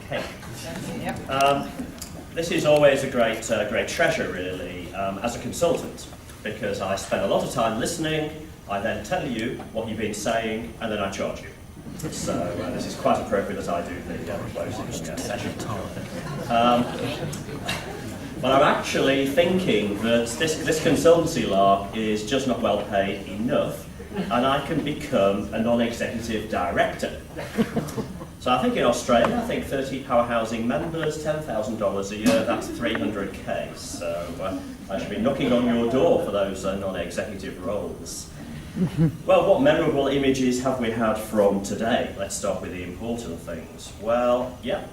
cake. This is always a great treasure, really, as a consultant, because I spend a lot of time listening, I then tell you what you've been saying, and then I charge you. So this is quite appropriate that I do the closing session. But I'm actually thinking that this consultancy lark is just not well paid enough, and I can become a non-executive director. So I think in Australia, I think 30 PowerHousing members, $10,000 a year, that's 300k. So I should be knocking on your door for those non-executive roles. Well, what memorable images have we had from today? Let's start with the important things. Well, yeah,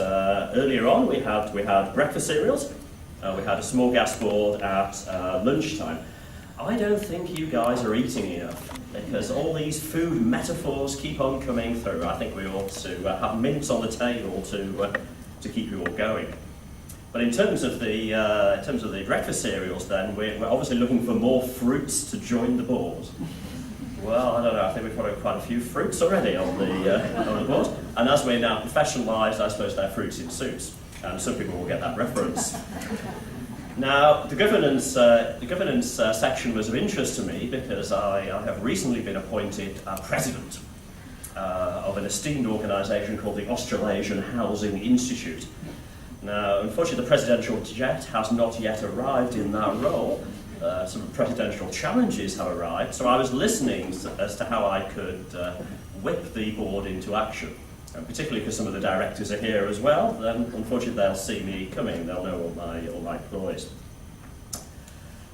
earlier on we had breakfast cereals, we had a small gas board at lunchtime. I don't think you guys are eating enough, because all these food metaphors keep on coming through. I think we ought to have mints on the table to keep you all going. But in terms of the breakfast cereals, then we're obviously looking for more fruits to join the board. Well, I don't know. I think we've got quite a few fruits already on the board. And as we're now professionalised, I suppose they're fruits in suits, and some people will get that reference. Now, the governance section was of interest to me because I have recently been appointed president of an esteemed organisation called the Australasian Housing Institute. Now, unfortunately, the presidential jet has not yet arrived in that role. Some presidential challenges have arrived, so I was listening as to how I could whip the board into action. And particularly because some of the directors are here as well, then unfortunately they'll see me coming, they'll know all my ploys.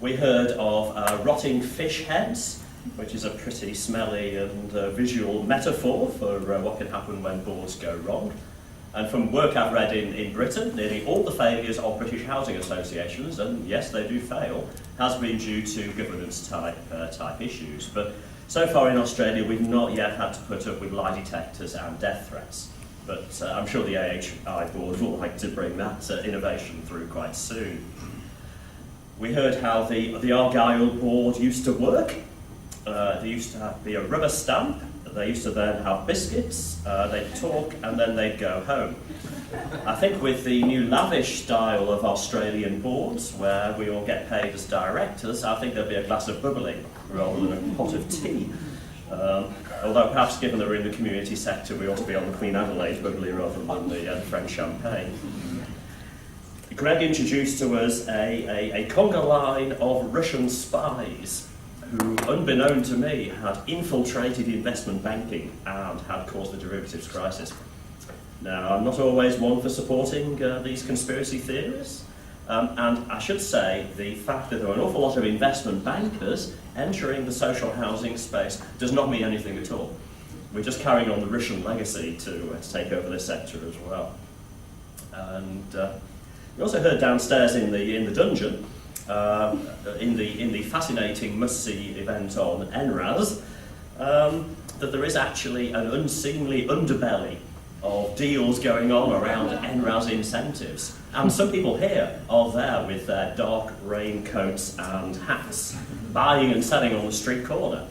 We heard of rotting fish heads, which is a pretty smelly and visual metaphor for what can happen when boards go wrong. And from work I've read in Britain, nearly all the failures of British housing associations, and yes, they do fail, has been due to governance type issues. But so far in Australia, we've not yet had to put up with lie detectors and death threats. But I'm sure the AHI board will like to bring that innovation through quite soon. We heard how the Argyle board used to work. There used to be a rubber stamp. They used to then have biscuits, they'd talk, and then they'd go home. I think with the new lavish style of Australian boards, where we all get paid as directors, I think there'll be a glass of bubbly rather than a pot of tea. Although perhaps given that we're in the community sector, we ought to be on the Queen Adelaide bubbly rather than the French champagne. Greg introduced to us a conga line of Russian spies who, unbeknown to me, had infiltrated investment banking and had caused the derivatives crisis. Now, I'm not always one for supporting these conspiracy theories, and I should say the fact that there are an awful lot of investment bankers entering the social housing space does not mean anything at all. We're just carrying on the Russian legacy to take over this sector as well. And we also heard downstairs in the dungeon, in the fascinating must-see event on NRAS, that there is actually an unseemly underbelly of deals going on around NRAS incentives. And some people here are there with their dark raincoats and hats, buying and selling on the street corner.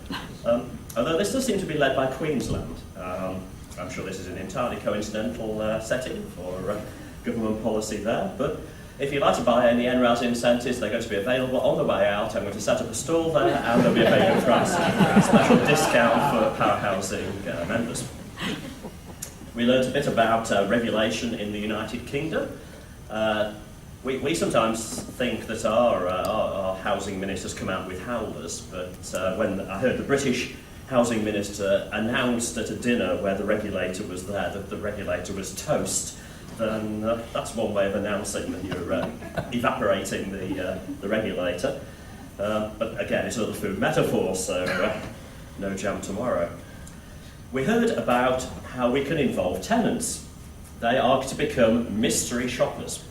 Although this does seem to be led by Queensland. I'm sure this is an entirely coincidental setting for government policy there, but if you'd like to buy any NRAS incentives, they're going to be available on the way out. I'm going to set up a stall there, and there'll be a very good price, a special discount for PowerHousing members. We learned a bit about regulation in the United Kingdom. We sometimes think that our housing ministers come out with howlers, but when I heard the British housing minister announced at a dinner where the regulator was there that the regulator was toast, then that's one way of announcing that you're evaporating the regulator. But again, it's another food metaphor, so no jam tomorrow. We heard about how we can involve tenants. They are to become mystery shoppers.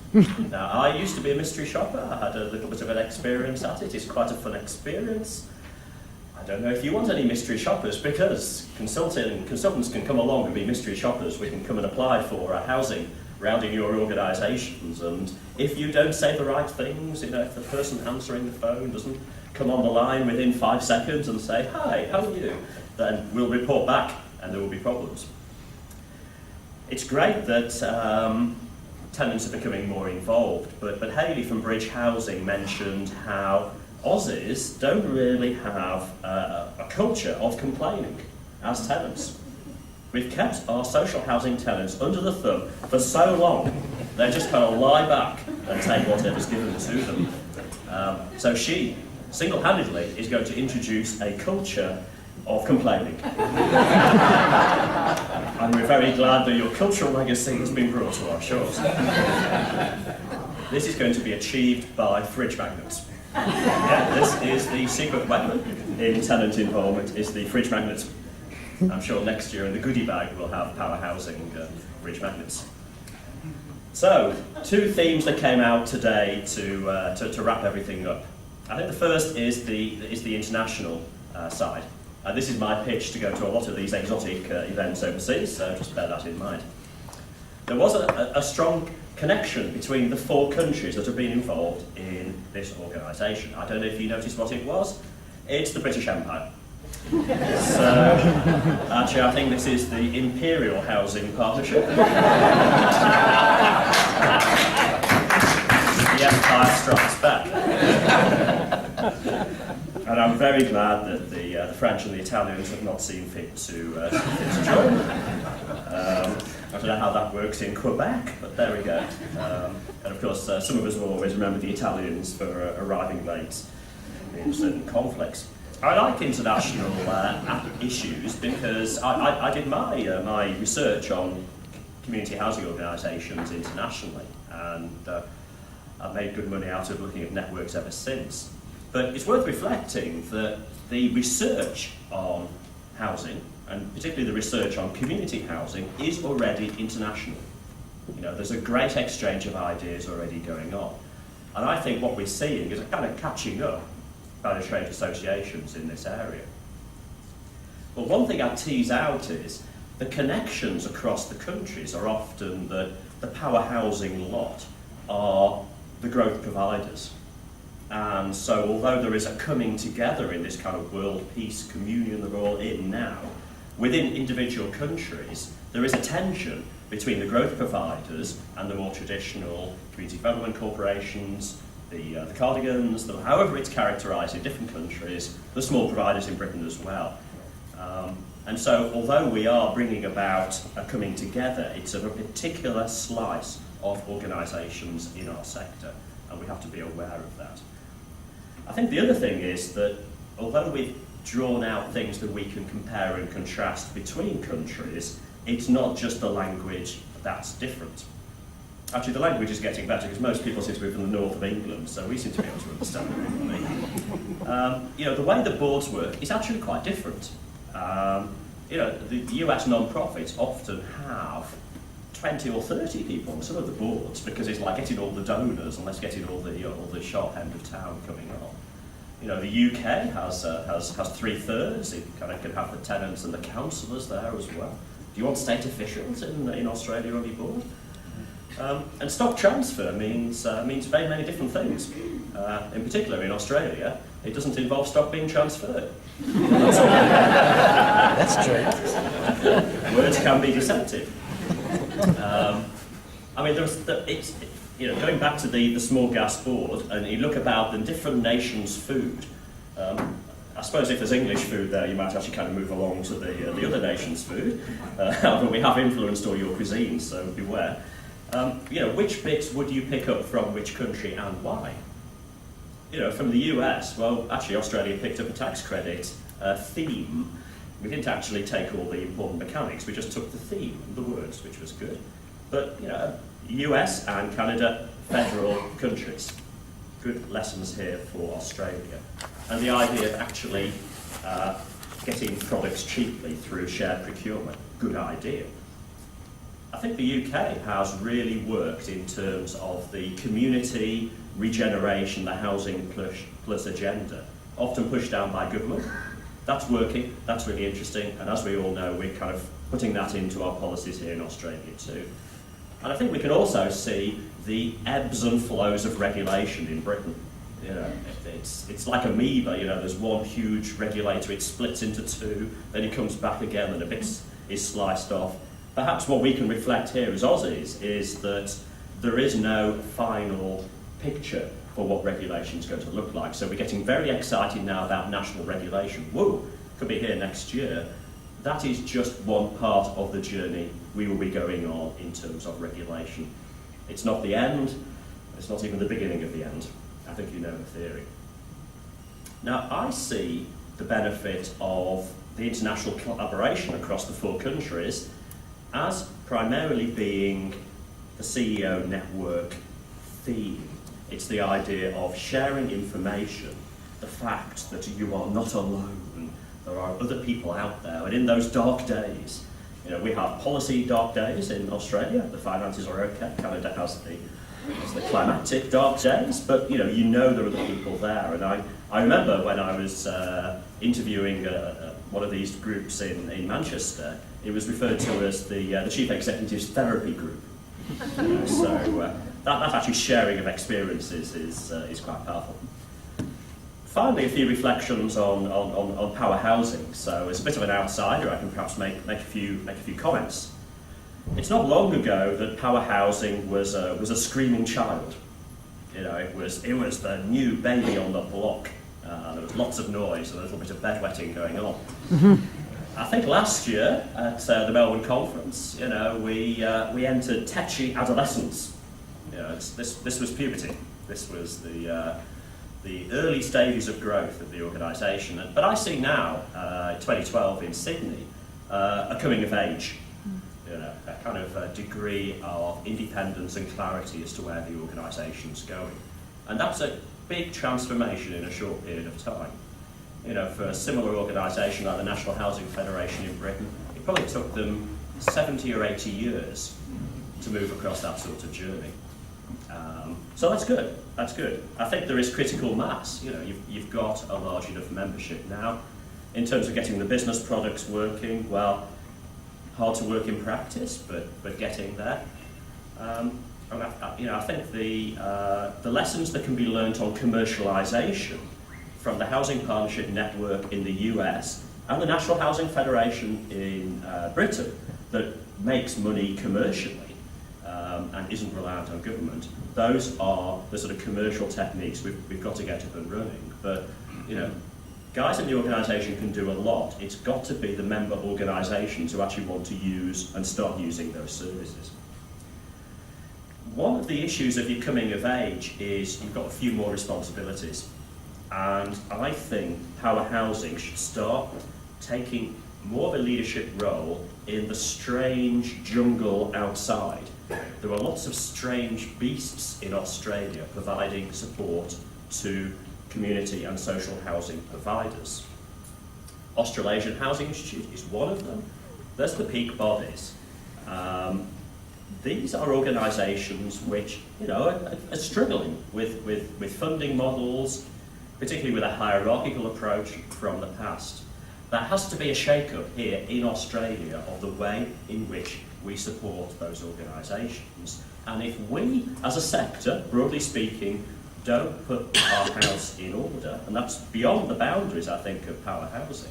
Now, I used to be a mystery shopper. I had a little bit of an experience at it. It's quite a fun experience. I don't know if you want any mystery shoppers, because consultants can come along and be mystery shoppers. We can come and apply for housing around in your organisations, and if you don't say the right things, if the person answering the phone doesn't come on the line within 5 seconds and say, "Hi, how are you?" then we'll report back and there will be problems. it's great that tenants are becoming more involved, but Hayley from Bridge Housing mentioned how Aussies don't really have a culture of complaining as tenants. We've kept our social housing tenants under the thumb for so long, they just kind of lie back and take whatever's given to them. So she, single-handedly, is going to introduce a culture of complaining. And we're very glad that your cultural magazine has been brought to our shores. This is going to be achieved by fridge magnets. Yeah, this is the secret weapon in tenant involvement, is the fridge magnets. I'm sure next year in the goodie bag we'll have PowerHousing fridge magnets. So, two themes that came out today to wrap everything up. I think the first is the international side. This is my pitch to go to a lot of these exotic events overseas, so just bear that in mind. There was a strong connection between the 4 countries that have been involved in this organisation. I don't know if you noticed what it was. It's the British Empire. So, actually, I think this is the Imperial Housing Partnership. The Empire strikes back. And I'm very glad that the French and the Italians have not seen fit to join. I don't know how that works in Quebec, but there we go. And of course, some of us will always remember the Italians for arriving late in certain conflicts. I like international issues because I did my research on community housing organisations internationally, and I've made good money out of looking at networks ever since. But it's worth reflecting that the research on housing, and particularly the research on community housing, is already international. You know, there's a great exchange of ideas already going on. And I think what we're seeing is a kind of catching up by the trade associations in this area. Well, one thing I tease out is the connections across the countries are often that the PowerHousing lot are the growth providers. And so although there is a coming together in this kind of world peace communion that we're all in now, within individual countries, there is a tension between the growth providers and the more traditional community development corporations, the cardigans, however it's characterised in different countries, the small providers in Britain as well. And so although we are bringing about a coming together, it's of a particular slice of organisations in our sector, and we have to be aware of that. I think the other thing is that although we've drawn out things that we can compare and contrast between countries, it's not just the language that's different. Actually, the language is getting better because most people seem to be from the north of England, so we seem to be able to understand it really. You know, the way the boards work is actually quite different. You know, the US non-profits often have 20 or 30 people on some of the boards because it's like getting all the donors and let's getting all the sharp end of town coming on. You know, the UK has 3/3. It kind of can have the tenants and the councillors there as well. Do you want state officials in Australia on your board? And stock transfer means very many different things. In particular, in Australia, it doesn't involve stock being transferred. That's true. Words can be deceptive. I mean, it's you know, going back to the small gas board, and you look about the different nations' food. I suppose if there's English food there, you might actually kind of move along to the other nations' food. But we have influenced all your cuisines, so beware. You know, which bits would you pick up from which country and why? You know, from the US, well, actually Australia picked up a tax credit theme. We didn't actually take all the important mechanics, we just took the theme and the words, which was good. But, you know, US and Canada, federal countries. Good lessons here for Australia. And the idea of actually getting products cheaply through shared procurement, good idea. I think the UK has really worked in terms of the community regeneration, the housing plus agenda, often pushed down by government. That's working, that's really interesting, and as we all know, we're kind of putting that into our policies here in Australia too. And I think we can also see the ebbs and flows of regulation in Britain. You know, it's like amoeba, you know, there's one huge regulator, it splits into two, then it comes back again and a bit is sliced off. perhaps what we can reflect here as Aussies is that there is no final picture for what regulation is going to look like. So we're getting very excited now about national regulation. Whoa, could be here next year. That is just one part of the journey we will be going on in terms of regulation. It's not the end, it's not even the beginning of the end. I think you know the theory. Now, I see the benefit of the international collaboration across the 4 countries as primarily being the CEO network theme. It's the idea of sharing information, the fact that you are not alone. There are other people out there, and in those dark days, you know, we have policy dark days in Australia. The finances are okay. Canada has the climactic dark days, but you know there are other people there. And I remember when I was interviewing one of these groups in Manchester, it was referred to as the Chief Executive's Therapy Group. So that actually sharing of experiences is quite powerful. Finally, a few reflections on PowerHousing. So as a bit of an outsider, I can perhaps make a few comments. It's not long ago that PowerHousing was a screaming child. You know, it was the new baby on the block. There was lots of noise and a little bit of bedwetting going on. I think last year at the Melbourne conference, you know, we entered tetchy adolescence. You know, this was puberty. This was the early stages of growth of the organisation. But I see now, 2012 in Sydney, a coming of age. You know, a kind of degree of independence and clarity as to where the organisation's going. And that's a big transformation in a short period of time. You know, for a similar organisation like the National Housing Federation in Britain, it probably took them 70 or 80 years to move across that sort of journey. So that's good. That's good. I think there is critical mass. You know, you've got a large enough membership now. In terms of getting the business products working, well, hard to work in practice, but getting there. And I think the lessons that can be learnt on commercialisation from the Housing Partnership Network in the US and the National Housing Federation in Britain that makes money commercially and isn't reliant on government, those are the sort of commercial techniques we've got to get up and running. But, you know, guys in the organisation can do a lot. It's got to be the member organisations who actually want to use and start using those services. One of the issues of your coming of age is you've got a few more responsibilities. And I think PowerHousing should start taking more of a leadership role in the strange jungle outside. There are lots of strange beasts in Australia providing support to community and social housing providers. Australasian Housing Institute is one of them. There's the peak bodies. These are organisations which, you know, are struggling with funding models, particularly with a hierarchical approach from the past. There has to be a shake-up here in Australia of the way in which we support those organisations. And if we, as a sector, broadly speaking, don't put our house in order, and that's beyond the boundaries, I think, of PowerHousing,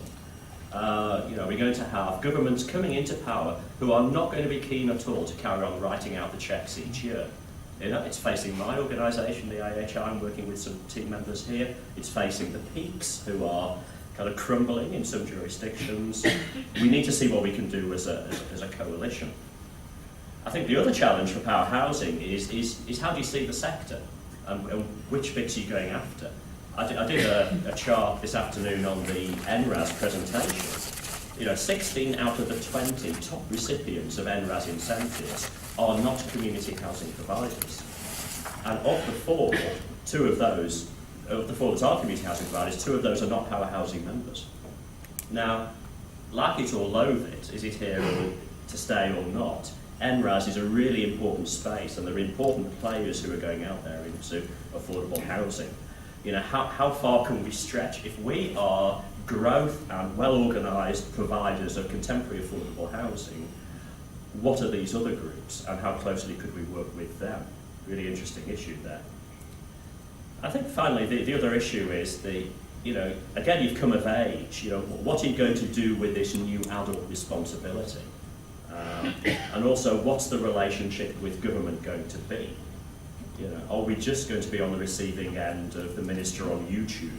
you know, we're going to have governments coming into power who are not going to be keen at all to carry on writing out the cheques each year. You know, it's facing my organisation, the IHI. I'm working with some team members here. It's facing the peaks who are kind of crumbling in some jurisdictions. We need to see what we can do as a coalition. I think the other challenge for PowerHousing is how do you see the sector and which bits are you going after? I did a chart this afternoon on the NRAS presentation. You know, 16 out of the 20 top recipients of NRAS incentives are not community housing providers. And of the four that are community housing providers, 2 of those are not PowerHousing members. Now, like it or loathe it, is it here to stay or not? NRAS is a really important space, and there are important players who are going out there into affordable housing. You know, how far can we stretch? If we are growth and well-organised providers of contemporary affordable housing, what are these other groups, and how closely could we work with them? Really interesting issue there. I think finally the other issue is you know, again, you've come of age. You know, what are you going to do with this new adult responsibility? And also, what's the relationship with government going to be? You know, are we just going to be on the receiving end of the minister on YouTube,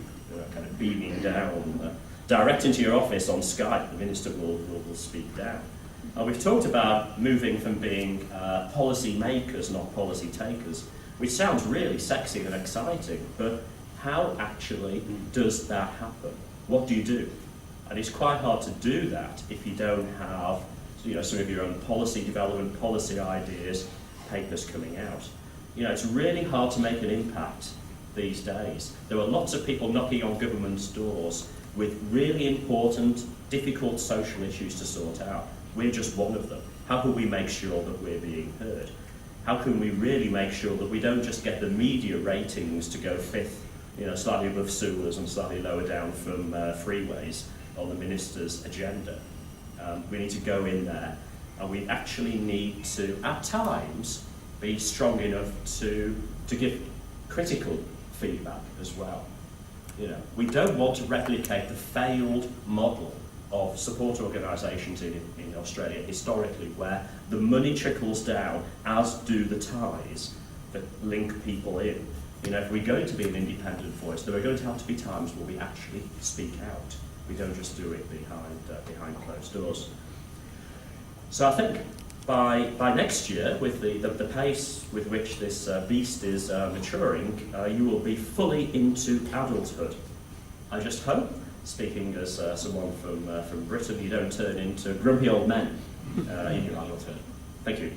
kind of beaming down, direct into your office on Skype? The minister will speak down. We've talked about moving from being policy makers, not policy takers, which sounds really sexy and exciting, but how actually does that happen? What do you do? And it's quite hard to do that if you don't have, you know, some of your own policy development, policy ideas, papers coming out. You know, it's really hard to make an impact these days. There are lots of people knocking on government's doors with really important, difficult social issues to sort out. We're just one of them. How can we make sure that we're being heard? How can we really make sure that we don't just get the media ratings to go fifth, you know, slightly above sewers and slightly lower down from freeways on the minister's agenda? We need to go in there, and we actually need to, at times, be strong enough to give critical feedback as well. You know, we don't want to replicate the failed model of support organisations in Australia historically, where the money trickles down, as do the ties that link people in. You know, if we're going to be an independent voice, there are going to have to be times where we actually speak out. We don't just do it behind closed doors. So I think by next year, with the pace with which this beast is maturing, you will be fully into adulthood. I just hope, speaking as someone from Britain, you don't turn into grumpy old men in your adulthood. Thank you.